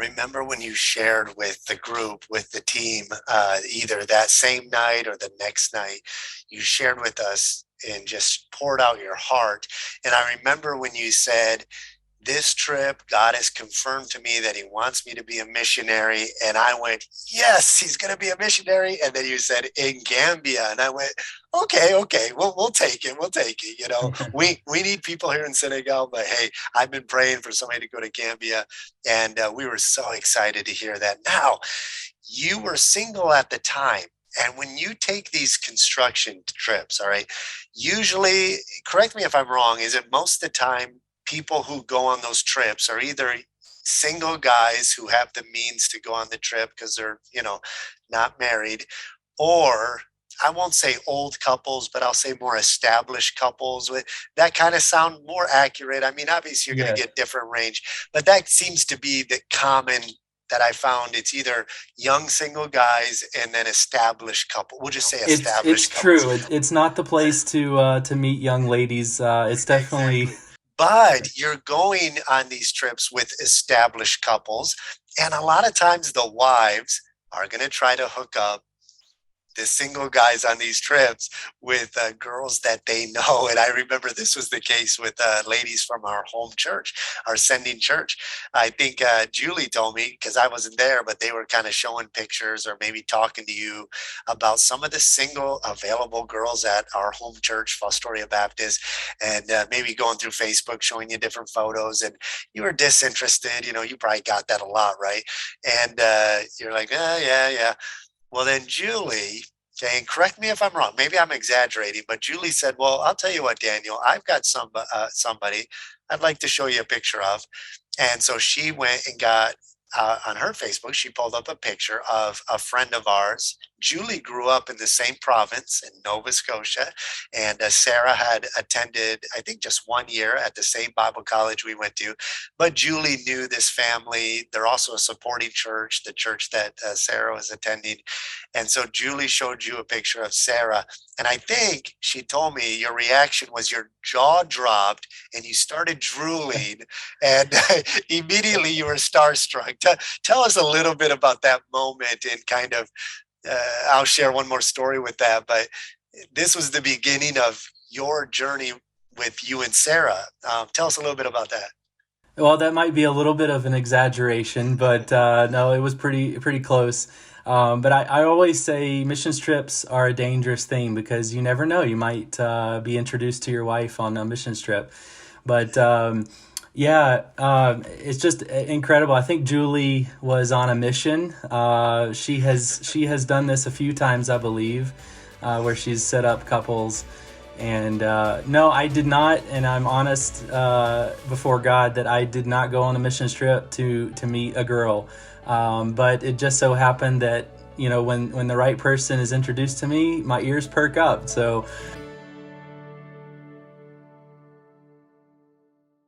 remember when you shared with the group, with the team, either that same night or the next night, you shared with us and just poured out your heart. And I remember when you said, this trip, God has confirmed to me that he wants me to be a missionary. And I went, yes, he's going to be a missionary. And then you said in Gambia. And I went, okay, we'll take it. We'll take it. We need people here in Senegal, but hey, I've been praying for somebody to go to Gambia. And we were so excited to hear that. Now, you were single at the time. And when you take these construction trips, all right, usually, correct me if I'm wrong, is it most of the time people who go on those trips are either single guys who have the means to go on the trip because they're, not married, or I won't say old couples, but I'll say more established couples with that kind of sound more accurate. I mean, obviously you're going to Yes. get different range, but that seems to be the common that I found. It's either young single guys and then established couple. We'll just say It's established couples. true. It's not the place to meet young ladies. It's definitely. Exactly. But you're going on these trips with established couples, and a lot of times the wives are going to try to hook up the single guys on these trips with girls that they know. And I remember this was the case with ladies from our home church, our sending church. I think Julie told me, because I wasn't there, but they were kind of showing pictures or maybe talking to you about some of the single available girls at our home church, Fostoria Baptist, and maybe going through Facebook, showing you different photos. And you were disinterested. You probably got that a lot, right? And you're like, yeah. Well, then Julie, okay, and correct me if I'm wrong, maybe I'm exaggerating, but Julie said, well, I'll tell you what, Daniel, I've got somebody I'd like to show you a picture of. And so she went and got on her Facebook, she pulled up a picture of a friend of ours. Julie grew up in the same province in Nova Scotia, and Sarah had attended, I think, just 1 year at the same Bible college we went to. But Julie knew this family. They're also a supporting church, the church that Sarah was attending. And so Julie showed you a picture of Sarah. And I think she told me your reaction was your jaw dropped and you started drooling, and immediately you were starstruck. Tell us a little bit about that moment and kind of, I'll share one more story with that, but this was the beginning of your journey with you and Sarah. Tell us a little bit about that. Well, that might be a little bit of an exaggeration, but no, it was pretty close. But I always say missions trips are a dangerous thing because you never know. You might be introduced to your wife on a missions trip. But yeah, it's just incredible. I think Julie was on a mission. She has done this a few times, I believe, where she's set up couples. And no, I did not, and I'm honest before God that I did not go on a missions trip to meet a girl. But it just so happened that when the right person is introduced to me, my ears perk up. So